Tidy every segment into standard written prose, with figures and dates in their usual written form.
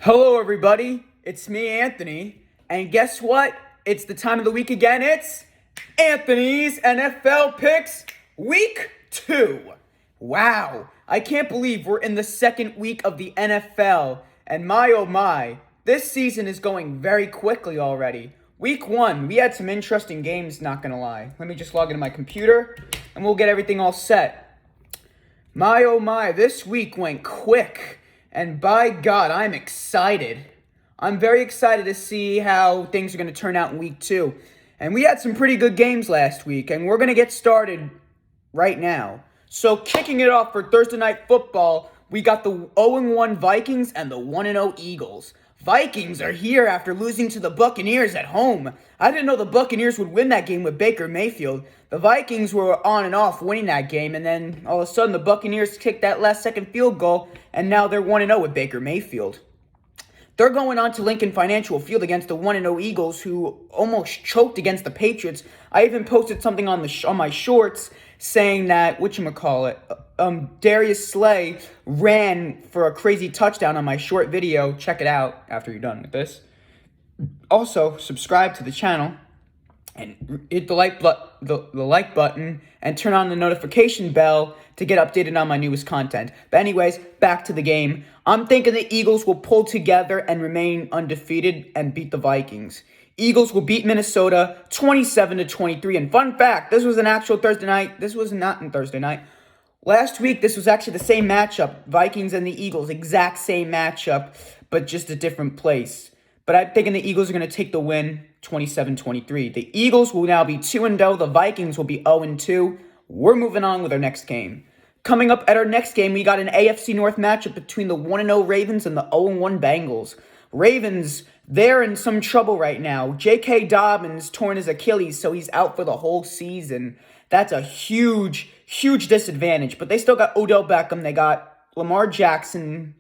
Hello, everybody. It's me, Anthony. And guess what? It's the time of the week again. It's Anthony's NFL Picks Week 2. Wow. I can't believe we're in the second week of the NFL. And my oh my, this season is going very quickly already. Week 1, we had some interesting games, not gonna lie. Let me just log into my computer and we'll get everything all set. My oh my, this week went quick. And by God, I'm excited. I'm very excited to see how things are going to turn out in week 2. And we had some pretty good games last week, and we're going to get started right now. So kicking it off for Thursday Night Football, we got the 0-1 Vikings and the 1-0 Eagles. Vikings are here after losing to the Buccaneers at home. I didn't know the Buccaneers would win that game with Baker Mayfield. The Vikings were on and off winning that game, and then all of a sudden the Buccaneers kicked that last-second field goal, and now they're 1-0 with Baker Mayfield. They're going on to Lincoln Financial Field against the 1-0 Eagles, who almost choked against the Patriots. I even posted something on my shorts saying that, Darius Slay ran for a crazy touchdown on my short video. Check it out after you're done with this. Also, subscribe to the channel and hit the like button and turn on the notification bell to get updated on my newest content. But anyways, back to the game. I'm thinking the Eagles will pull together and remain undefeated and beat the Vikings. Eagles will beat Minnesota 27-23. And fun fact, this was an actual Thursday night. This was not on Thursday night. Last week, this was actually the same matchup. Vikings and the Eagles, exact same matchup, but just a different place. But I'm thinking the Eagles are going to take the win 27-23. The Eagles will now be 2-0. The Vikings will be 0-2. We're moving on with our next game. Coming up at our next game, we got an AFC North matchup between the 1-0 Ravens and the 0-1 Bengals. Ravens, they're in some trouble right now. J.K. Dobbins torn his Achilles, so he's out for the whole season. That's a huge, huge disadvantage. But they still got Odell Beckham. They got Lamar Jackson.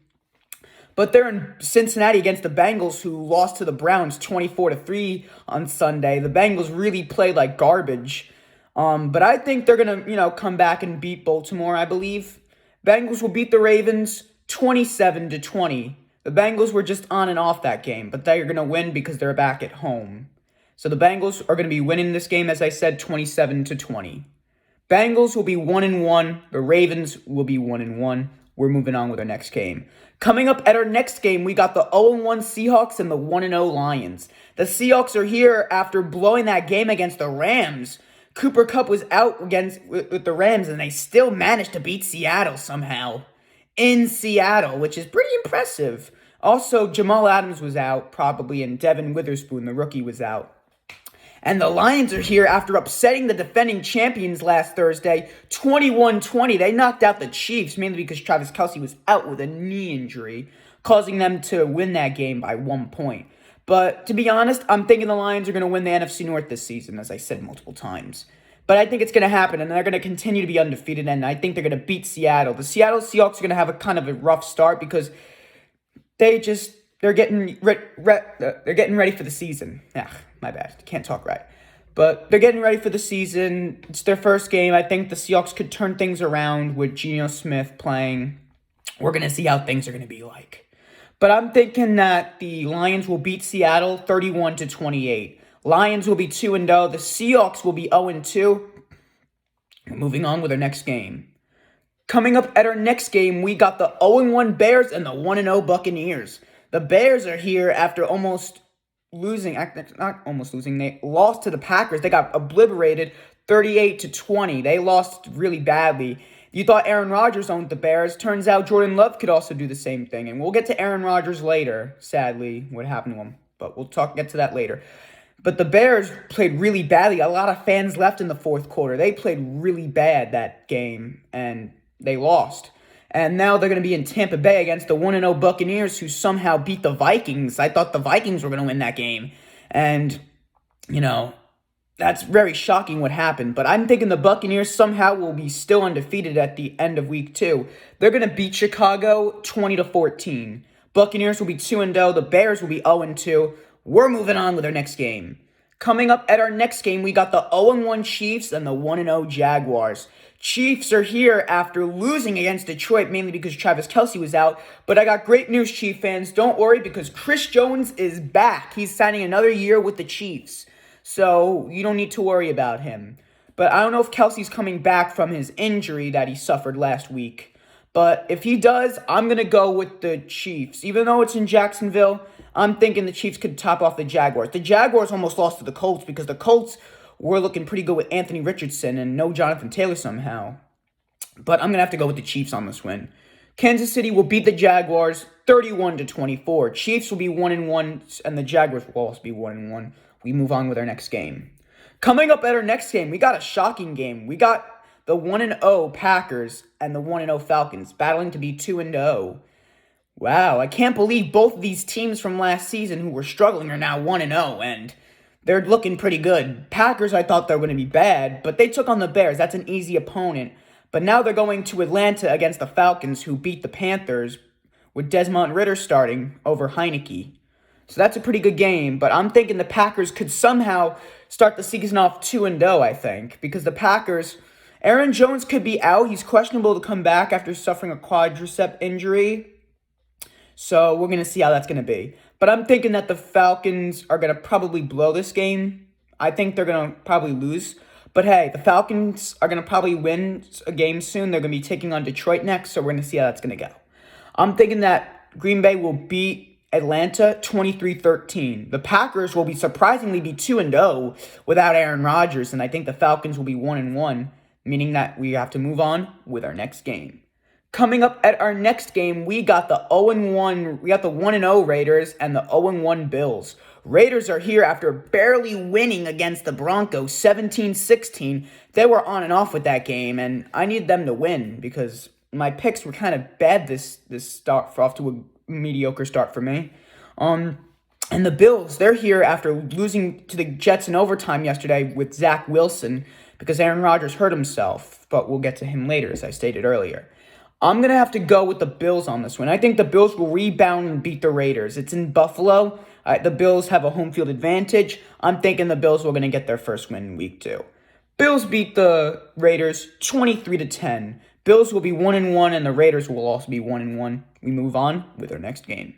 But they're in Cincinnati against the Bengals, who lost to the Browns 24-3 on Sunday. The Bengals really played like garbage. But I think they're going to, come back and beat Baltimore, I believe. Bengals will beat the Ravens 27-20. The Bengals were just on and off that game, but they're going to win because they're back at home. So the Bengals are going to be winning this game, as I said, 27-20. Bengals will be 1-1. The Ravens will be 1-1. We're moving on with our next game. Coming up at our next game, we got the 0-1 Seahawks and the 1-0 Lions. The Seahawks are here after blowing that game against the Rams. Cooper Kupp was out with the Rams, and they still managed to beat Seattle somehow. In Seattle, which is pretty impressive. Also, Jamal Adams was out, probably, and Devin Witherspoon, the rookie, was out. And the Lions are here after upsetting the defending champions last Thursday, 21-20. They knocked out the Chiefs, mainly because Travis Kelce was out with a knee injury, causing them to win that game by 1 point. But to be honest, I'm thinking the Lions are going to win the NFC North this season, as I said multiple times. But I think it's going to happen, and they're going to continue to be undefeated, and I think they're going to beat Seattle. The Seattle Seahawks are going to have a kind of a rough start because they're getting ready for the season. My bad. Can't talk right. But they're getting ready for the season. It's their first game. I think the Seahawks could turn things around with Geno Smith playing. We're going to see how things are going to be like. But I'm thinking that the Lions will beat Seattle 31-28. Lions will be 2-0. The Seahawks will be 0-2. Moving on with our next game. Coming up at our next game, we got the 0-1 Bears and the 1-0 Buccaneers. The Bears are here after almost losing. Not almost losing. They lost to the Packers. They got obliterated 38-20. They lost really badly. You thought Aaron Rodgers owned the Bears. Turns out Jordan Love could also do the same thing. And we'll get to Aaron Rodgers later, sadly, what happened to him. But we'll get to that later. But the Bears played really badly. A lot of fans left in the fourth quarter. They played really bad that game, and they lost. And now they're going to be in Tampa Bay against the 1-0 Buccaneers, who somehow beat the Vikings. I thought the Vikings were going to win that game. And, that's very shocking what happened. But I'm thinking the Buccaneers somehow will be still undefeated at the end of week 2. They're going to beat Chicago 20-14. Buccaneers will be 2-0. The Bears will be 0-2. We're moving on with our next game. Coming up at our next game, we got the 0-1 Chiefs and the 1-0 Jaguars. Chiefs are here after losing against Detroit, mainly because Travis Kelce was out. But I got great news, Chief fans. Don't worry, because Chris Jones is back. He's signing another year with the Chiefs. So you don't need to worry about him. But I don't know if Kelce's coming back from his injury that he suffered last week. But if he does, I'm going to go with the Chiefs. Even though it's in Jacksonville, I'm thinking the Chiefs could top off the Jaguars. The Jaguars almost lost to the Colts because the Colts were looking pretty good with Anthony Richardson and no Jonathan Taylor somehow. But I'm going to have to go with the Chiefs on this win. Kansas City will beat the Jaguars 31-24. Chiefs will be 1-1 and the Jaguars will also be 1-1. We move on with our next game. Coming up at our next game, we got a shocking game. We got the 1-0 Packers and the 1-0 Falcons battling to be 2-0. Wow, I can't believe both of these teams from last season who were struggling are now 1-0, and they're looking pretty good. Packers, I thought they were going to be bad, but they took on the Bears. That's an easy opponent. But now they're going to Atlanta against the Falcons, who beat the Panthers with Desmond Ridder starting over Heineke. So that's a pretty good game, but I'm thinking the Packers could somehow start the season off 2-0, I think, because the Packers, Aaron Jones could be out. He's questionable to come back after suffering a quadricep injury. So we're going to see how that's going to be. But I'm thinking that the Falcons are going to probably blow this game. I think they're going to probably lose. But hey, the Falcons are going to probably win a game soon. They're going to be taking on Detroit next, so we're going to see how that's going to go. I'm thinking that Green Bay will beat Atlanta 23-13. The Packers will surprisingly be 2-0 without Aaron Rodgers, and I think the Falcons will be 1-1, meaning that we have to move on with our next game. Coming up at our next game, we got the 1-0 Raiders and the 0-1 Bills. Raiders are here after barely winning against the Broncos 17-16. They were on and off with that game, and I needed them to win because my picks were kind of bad this start off to a mediocre start for me. And the Bills, they're here after losing to the Jets in overtime yesterday with Zach Wilson because Aaron Rodgers hurt himself, but we'll get to him later, as I stated earlier. I'm going to have to go with the Bills on this one. I think the Bills will rebound and beat the Raiders. It's in Buffalo. The Bills have a home field advantage. I'm thinking the Bills are going to get their first win in week 2. Bills beat the Raiders 23-10. Bills will be 1-1 and the Raiders will also be 1-1. We move on with our next game.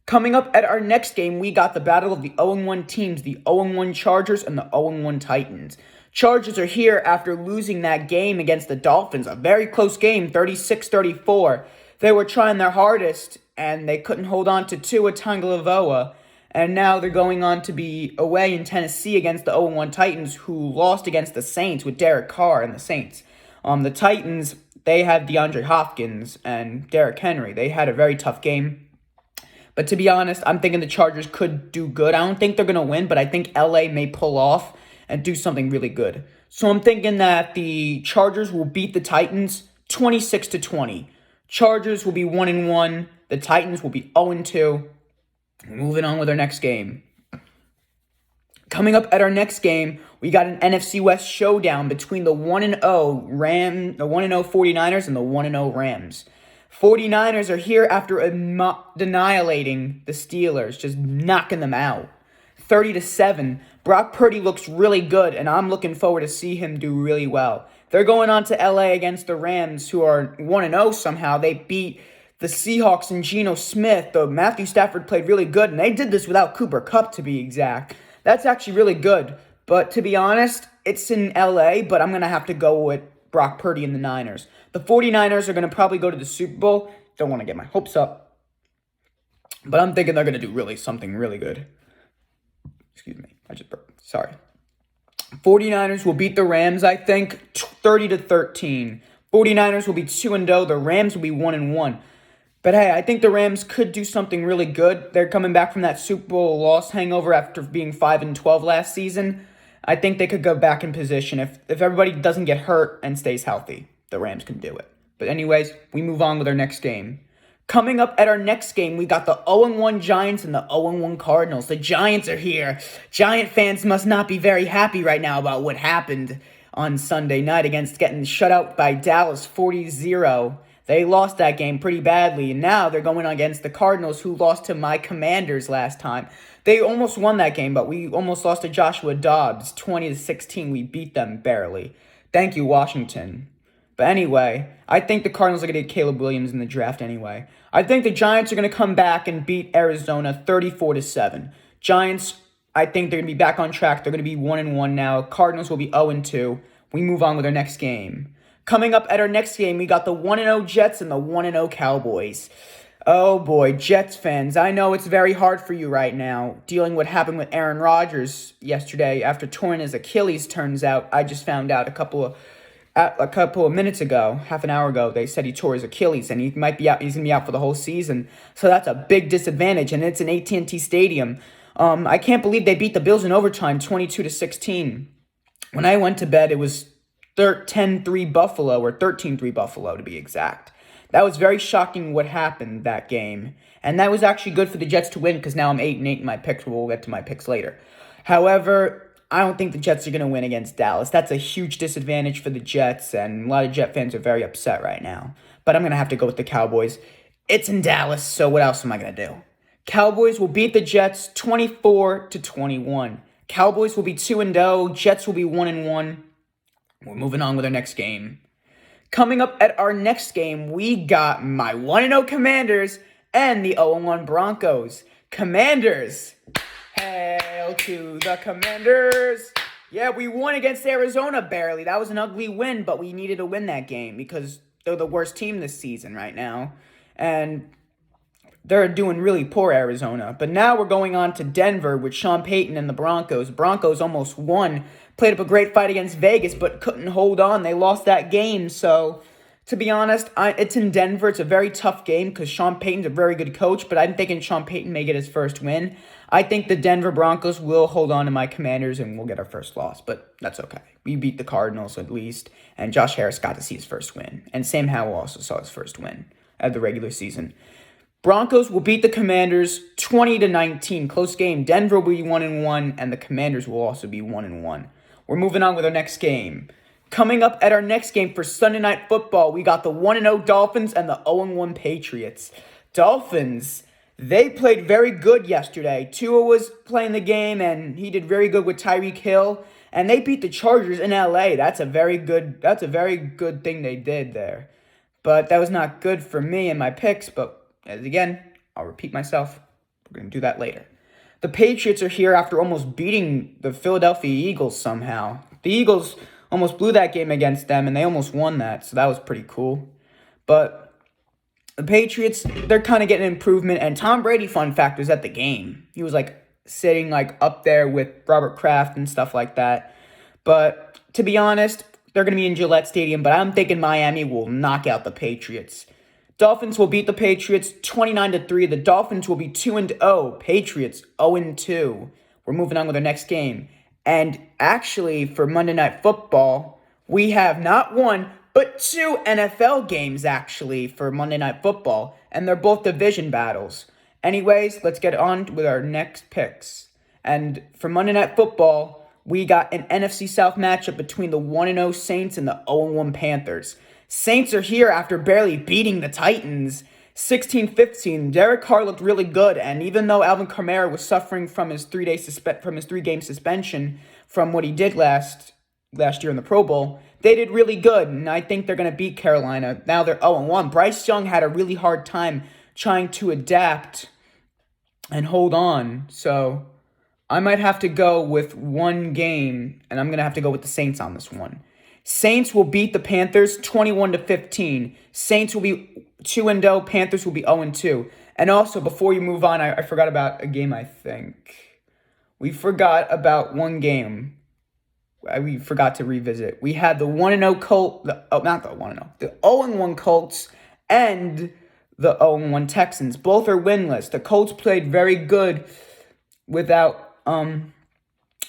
Coming up at our next game, we got the battle of the 0-1 teams, the 0-1 Chargers and the 0-1 Titans. Chargers are here after losing that game against the Dolphins, a very close game, 36-34. They were trying their hardest, and they couldn't hold on to Tua Tagovailoa, and now they're going on to be away in Tennessee against the 0-1 Titans, who lost against the Saints with Derek Carr and the Saints. The Titans, they had DeAndre Hopkins and Derrick Henry. They had a very tough game. But to be honest, I'm thinking the Chargers could do good. I don't think they're going to win, but I think LA may pull off and do something really good. So I'm thinking that the Chargers will beat the Titans 26-20. Chargers will be 1-1. The Titans will be 0-2. Moving on with our next game. Coming up at our next game, we got an NFC West showdown between the 1-0 49ers and the 1-0 Rams. 49ers are here after annihilating the Steelers, just knocking them out. 30-7. Brock Purdy looks really good, and I'm looking forward to see him do really well. They're going on to LA against the Rams, who are 1-0 somehow. They beat the Seahawks and Geno Smith. Though Matthew Stafford played really good, and they did this without Cooper Kupp, to be exact. That's actually really good. But to be honest, it's in LA, but I'm going to have to go with Brock Purdy and the Niners. The 49ers are going to probably go to the Super Bowl. Don't want to get my hopes up. But I'm thinking they're going to do something really good. Excuse me. I just burped. Sorry. 49ers will beat the Rams, I think, 30-13. 49ers will be 2-0. The Rams will be 1-1. But hey, I think the Rams could do something really good. They're coming back from that Super Bowl loss hangover after being 5-12 last season. I think they could go back in position. If everybody doesn't get hurt and stays healthy, the Rams can do it. But anyways, we move on with our next game. Coming up at our next game, we got the 0-1 Giants and the 0-1 Cardinals. The Giants are here. Giant fans must not be very happy right now about what happened on Sunday night against getting shut out by Dallas 40-0. They lost that game pretty badly, and now they're going against the Cardinals, who lost to my Commanders last time. They almost won that game, but we almost lost to Joshua Dobbs, 20-16. We beat them barely. Thank you, Washington. But anyway, I think the Cardinals are going to get Caleb Williams in the draft anyway. I think the Giants are going to come back and beat Arizona 34-7. Giants, I think they're going to be back on track. They're going to be 1-1 now. Cardinals will be 0-2. We move on with our next game. Coming up at our next game, we got the 1-0 Jets and the 1-0 Cowboys. Oh boy, Jets fans, I know it's very hard for you right now, dealing with what happened with Aaron Rodgers yesterday after torn his Achilles, turns out. I just found out a couple of minutes ago, half an hour ago, they said he tore his Achilles and he might be out. He's gonna be out for the whole season. So that's a big disadvantage, and it's an AT&T Stadium. I can't believe they beat the Bills in overtime, 22-16. When I went to bed, it was 10-3 Buffalo, or 13-3 Buffalo to be exact. That was very shocking what happened that game. And that was actually good for the Jets to win, because now I'm 8-8 in my picks. We'll get to my picks later. However, I don't think the Jets are going to win against Dallas. That's a huge disadvantage for the Jets, and a lot of Jet fans are very upset right now. But I'm going to have to go with the Cowboys. It's in Dallas, so what else am I going to do? Cowboys will beat the Jets 24-21. Cowboys will be 2-0. Jets will be 1-1. We're moving on with our next game. Coming up at our next game, we got my 1-0 Commanders and the 0-1 Broncos. Commanders! Hail to the Commanders! Yeah, we won against Arizona barely. That was an ugly win, but we needed to win that game because they're the worst team this season right now. And they're doing really poor, Arizona. But now we're going on to Denver with Sean Payton and the Broncos. Broncos almost won. Played up a great fight against Vegas, but couldn't hold on. They lost that game. So, to be honest, it's in Denver. It's a very tough game because Sean Payton's a very good coach, but I'm thinking Sean Payton may get his first win. I think the Denver Broncos will hold on to my Commanders and we'll get our first loss, but that's okay. We beat the Cardinals at least, and Josh Harris got to see his first win. And Sam Howell also saw his first win of the regular season. Broncos will beat the Commanders 20-19. Close game. Denver will be 1-1, and the Commanders will also be 1-1. We're moving on with our next game. Coming up at our next game for Sunday Night Football, we got the 1-0 Dolphins and the 0-1 Patriots. Dolphins, they played very good yesterday. Tua was playing the game, and he did very good with Tyreek Hill, and they beat the Chargers in LA. That's a very good thing they did there. But that was not good for me and my picks, but as again, I'll repeat myself. We're going to do that later. The Patriots are here after almost beating the Philadelphia Eagles somehow. The Eagles almost blew that game against them, and they almost won that, so that was pretty cool. But the Patriots, they're kind of getting improvement, and Tom Brady, fun fact, was at the game. He was sitting up there with Robert Kraft and stuff like that. But to be honest, they're going to be in Gillette Stadium, but I'm thinking Miami will knock out the Patriots. Dolphins will beat the Patriots 29-3. The Dolphins will be 2-0. Patriots 0-2. We're moving on with our next game. And actually, for Monday Night Football, we have not one, but two NFL games actually for Monday Night Football. And they're both division battles. Anyways, let's get on with our next picks. And for Monday Night Football, we got an NFC South matchup between the 1-0 Saints and the 0-1 Panthers. Saints are here after barely beating the Titans 16-15. Derek Carr looked really good, and even though Alvin Kamara was suffering from his 3-game suspension from what he did last year in the Pro Bowl, they did really good, and I think they're going to beat Carolina. Now they're 0-1. Bryce Young had a really hard time trying to adapt and hold on, so I might have to go with one game, and I'm going to have to go with the Saints on this one. Saints will beat the Panthers 21-15. Saints will be 2-0. Panthers will be 0-2. And also, before you move on, I forgot about a game, I think. We forgot about one game. We forgot to revisit. We had the 1-0 Colts. The 0-1 Colts and the 0-1 Texans. Both are winless. The Colts played very good without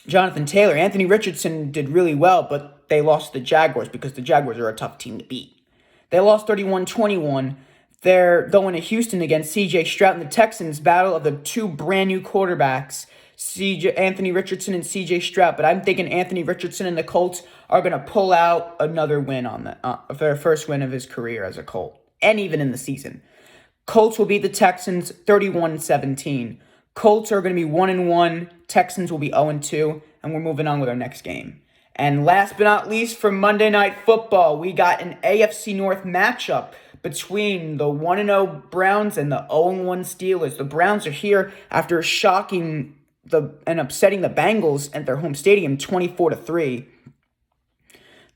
Jonathan Taylor. Anthony Richardson did really well, but they lost to the Jaguars because the Jaguars are a tough team to beat. They lost 31-21. They're going to Houston against C.J. Stroud and the Texans. Battle of the two brand new quarterbacks, Anthony Richardson and C.J. Stroud. But I'm thinking Anthony Richardson and the Colts are going to pull out another win on their first win of his career as a Colt. and even in the season. Colts will beat the Texans 31-17. Colts are going to be 1-1. Texans will be 0-2. And we're moving on with our next game. And last but not least, for Monday Night Football, we got an AFC North matchup between the 1-0 Browns and the 0-1 Steelers. The Browns are here after shocking and upsetting the Bengals at their home stadium 24-3.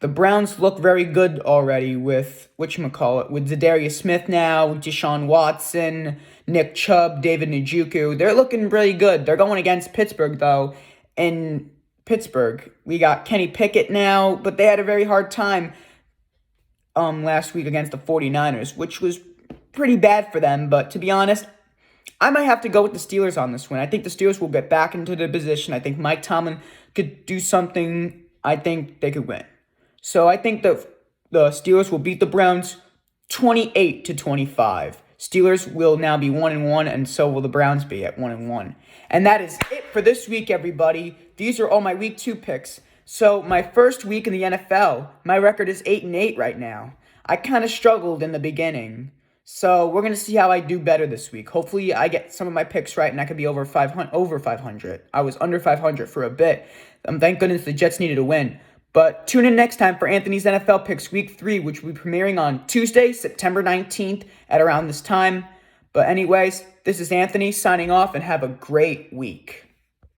The Browns look very good already with with Zadarius Smith now, Deshaun Watson, Nick Chubb, David Njoku. They're looking really good. They're going against Pittsburgh, though. In Pittsburgh, we got Kenny Pickett now, but they had a very hard time last week against the 49ers, which was pretty bad for them. But to be honest, I might have to go with the Steelers on this one. I think the Steelers will get back into the position. I think Mike Tomlin could do something. I think they could win. So I think the Steelers will beat the Browns 28-25. Steelers will now be 1-1, and so will the Browns be at 1-1. And that is it for this week, everybody. These are all my Week 2 picks. So my first week in the NFL, my record is 8-8 right now. I kind of struggled in the beginning. So we're going to see how I do better this week. Hopefully I get some of my picks right and I could be over 500. I was under 500 for a bit. Thank goodness the Jets needed a win. But tune in next time for Anthony's NFL Picks Week 3, which will be premiering on Tuesday, September 19th at around this time. But anyways, this is Anthony signing off, and have a great week.